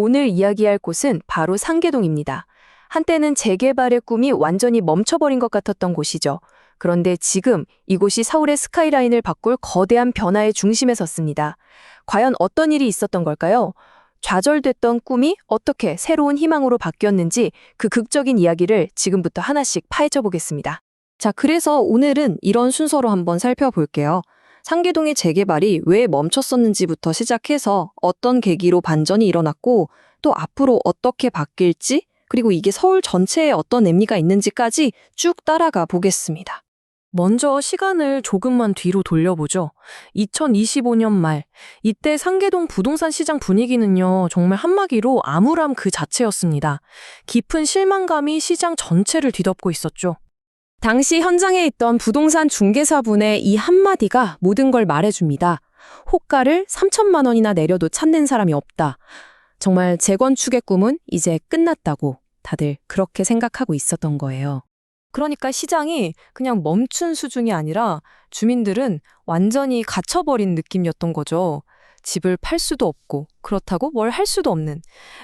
오늘 이야기할 곳은 바로 상계동입니다. 한때는 재개발의 꿈이 완전히 멈춰버린 것 같았던 곳이죠. 그런데 지금 이곳이 서울의 스카이라인을 바꿀 거대한 변화의 중심에 섰습니다. 과연 어떤 일이 있었던 걸까요? 좌절됐던 꿈이 어떻게 새로운 희망으로 바뀌었는지 그 극적인 이야기를 지금부터 하나씩 파헤쳐 보겠습니다. 자, 그래서 오늘은 이런 순서로 한번 살펴볼게요. 상계동의 재개발이 왜 멈췄었는지부터 시작해서 어떤 계기로 반전이 일어났고 또 앞으로 어떻게 바뀔지 그리고 이게 서울 전체에 어떤 의미가 있는지까지 쭉 따라가 보겠습니다. 먼저 시간을 조금만 뒤로 돌려보죠. 2025년 말, 이때 상계동 부동산 시장 분위기는요, 정말 한마디로 암울함 그 자체였습니다. 깊은 실망감이 시장 전체를 뒤덮고 있었죠. 당시 현장에 있던 부동산 중개사분의 이 한마디가 모든 걸 말해줍니다. 호가를 3천만 원이나 내려도 찾는 사람이 없다. 정말 재건축의 꿈은 이제 끝났다고 다들 그렇게 생각하고 있었던 거예요. 그러니까 시장이 그냥 멈춘 수준이 아니라 주민들은 완전히 갇혀버린 느낌이었던 거죠. 집을 팔 수도 없고 그렇다고 뭘 할 수도 없는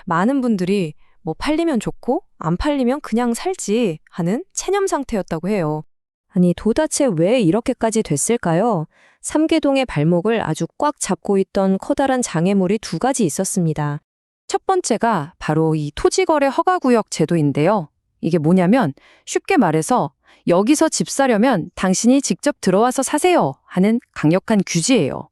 많은 분들이 뭐 팔리면 좋고 안 팔리면 그냥 살지 하는 체념 상태였다고 해요. 아니 도대체 왜 이렇게까지 됐을까요? 삼계동의 발목을 아주 꽉 잡고 있던 커다란 장애물이 두 가지 있었습니다. 첫 번째가 바로 이 토지거래 허가구역 제도인데요. 이게 뭐냐면 쉽게 말해서 여기서 집 사려면 당신이 직접 들어와서 사세요 하는 강력한 규제예요.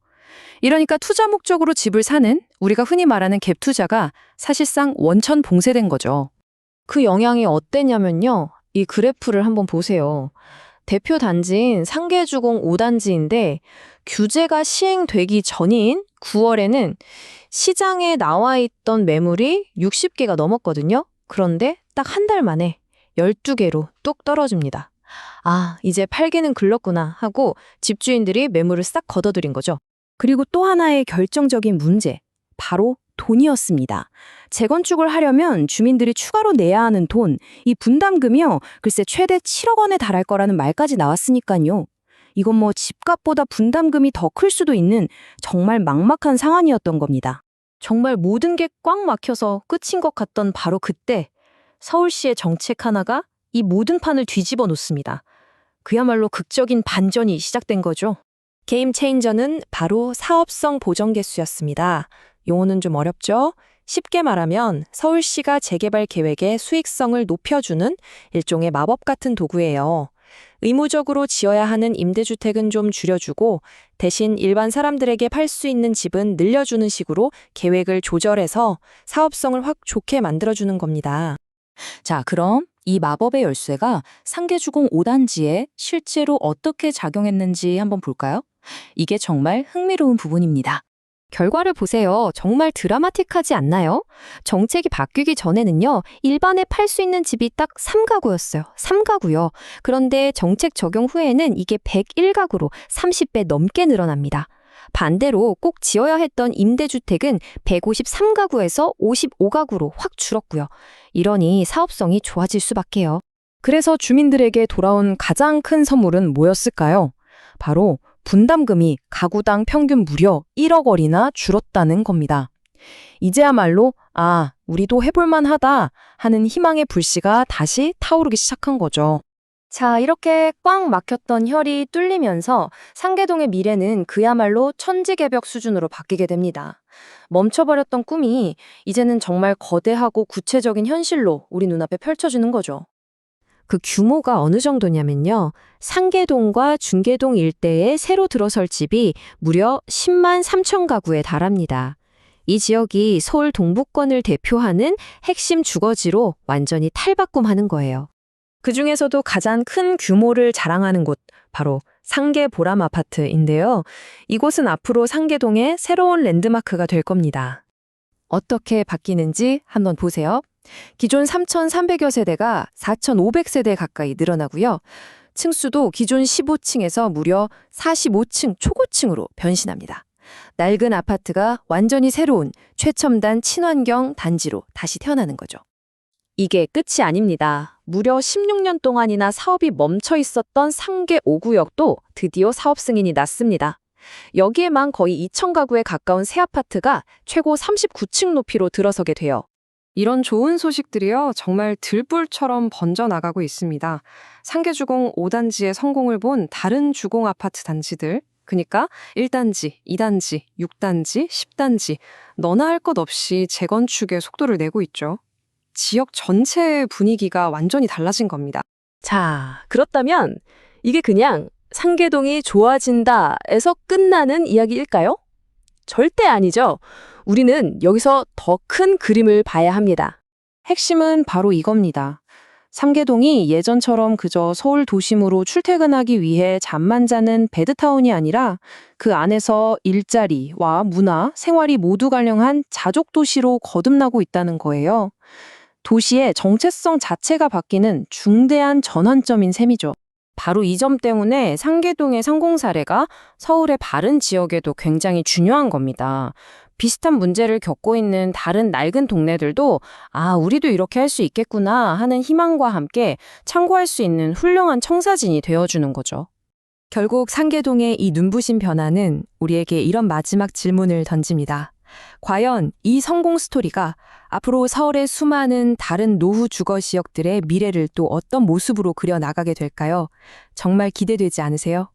이러니까 투자 목적으로 집을 사는 우리가 흔히 말하는 갭 투자가 사실상 원천 봉쇄된 거죠. 그 영향이 어땠냐면요. 이 그래프를 한번 보세요. 대표 단지인 상계주공 5단지인데 규제가 시행되기 전인 9월에는 시장에 나와 있던 매물이 60개가 넘었거든요. 그런데 딱 한 달 만에 12개로 뚝 떨어집니다. 아, 이제 팔기는 글렀구나 하고 집주인들이 매물을 싹 걷어들인 거죠. 그리고 또 하나의 결정적인 문제, 바로 돈이었습니다. 재건축을 하려면 주민들이 추가로 내야 하는 돈, 이 분담금이요, 글쎄 최대 7억 원에 달할 거라는 말까지 나왔으니까요. 이건 뭐 집값보다 분담금이 더 클 수도 있는 정말 막막한 상황이었던 겁니다. 정말 모든 게 꽉 막혀서 끝인 것 같던 바로 그때 서울시의 정책 하나가 이 모든 판을 뒤집어 놓습니다. 그야말로 극적인 반전이 시작된 거죠. 게임 체인저는 바로 사업성 보정 개수였습니다. 용어는 좀 어렵죠? 쉽게 말하면 서울시가 재개발 계획의 수익성을 높여주는 일종의 마법 같은 도구예요. 의무적으로 지어야 하는 임대주택은 좀 줄여주고 대신 일반 사람들에게 팔 수 있는 집은 늘려주는 식으로 계획을 조절해서 사업성을 확 좋게 만들어주는 겁니다. 자, 그럼 이 마법의 열쇠가 상계주공 5단지에 실제로 어떻게 작용했는지 한번 볼까요? 이게 정말 흥미로운 부분입니다. 결과를 보세요. 정말 드라마틱하지 않나요? 정책이 바뀌기 전에는요, 일반에 팔 수 있는 집이 딱 3가구였어요. 3가구요. 그런데 정책 적용 후에는 이게 101가구로 30배 넘게 늘어납니다. 반대로 꼭 지어야 했던 임대주택은 153가구에서 55가구로 확 줄었고요. 이러니 사업성이 좋아질 수밖에요. 그래서 주민들에게 돌아온 가장 큰 선물은 뭐였을까요? 바로 분담금이 가구당 평균 무려 1억 원이나 줄었다는 겁니다. 이제야말로 우리도 해볼만 하다 하는 희망의 불씨가 다시 타오르기 시작한 거죠. 자, 이렇게 꽉 막혔던 혈이 뚫리면서 상계동의 미래는 그야말로 천지개벽 수준으로 바뀌게 됩니다. 멈춰버렸던 꿈이 이제는 정말 거대하고 구체적인 현실로 우리 눈앞에 펼쳐지는 거죠. 그 규모가 어느 정도냐면요. 상계동과 중계동 일대에 새로 들어설 집이 무려 10만 3천 가구에 달합니다. 이 지역이 서울 동부권을 대표하는 핵심 주거지로 완전히 탈바꿈하는 거예요. 그 중에서도 가장 큰 규모를 자랑하는 곳, 바로 상계 보람 아파트인데요. 이곳은 앞으로 상계동의 새로운 랜드마크가 될 겁니다. 어떻게 바뀌는지 한번 보세요. 기존 3,300여 세대가 4,500세대 가까이 늘어나고요. 층수도 기존 15층에서 무려 45층 초고층으로 변신합니다. 낡은 아파트가 완전히 새로운 최첨단 친환경 단지로 다시 태어나는 거죠. 이게 끝이 아닙니다. 무려 16년 동안이나 사업이 멈춰 있었던 상계 5구역도 드디어 사업 승인이 났습니다. 여기에만 거의 2천 가구에 가까운 새 아파트가 최고 39층 높이로 들어서게 돼요. 이런 좋은 소식들이요, 정말 들불처럼 번져나가고 있습니다. 상계주공 5단지의 성공을 본 다른 주공 아파트 단지들, 그러니까 1단지, 2단지, 6단지, 10단지, 너나 할 것 없이 재건축에 속도를 내고 있죠. 지역 전체의 분위기가 완전히 달라진 겁니다. 자, 그렇다면 이게 그냥 상계동이 좋아진다에서 끝나는 이야기일까요? 절대 아니죠. 우리는 여기서 더 큰 그림을 봐야 합니다. 핵심은 바로 이겁니다. 상계동이 예전처럼 그저 서울 도심으로 출퇴근하기 위해 잠만 자는 배드타운이 아니라 그 안에서 일자리와 문화, 생활이 모두 관련한 자족 도시로 거듭나고 있다는 거예요. 도시의 정체성 자체가 바뀌는 중대한 전환점인 셈이죠. 바로 이 점 때문에 상계동의 성공 사례가 서울의 다른 지역에도 굉장히 중요한 겁니다. 비슷한 문제를 겪고 있는 다른 낡은 동네들도 우리도 이렇게 할 수 있겠구나 하는 희망과 함께 참고할 수 있는 훌륭한 청사진이 되어주는 거죠. 결국 상계동의 이 눈부신 변화는 우리에게 이런 마지막 질문을 던집니다. 과연 이 성공 스토리가 앞으로 서울의 수많은 다른 노후 주거 지역들의 미래를 또 어떤 모습으로 그려나가게 될까요? 정말 기대되지 않으세요?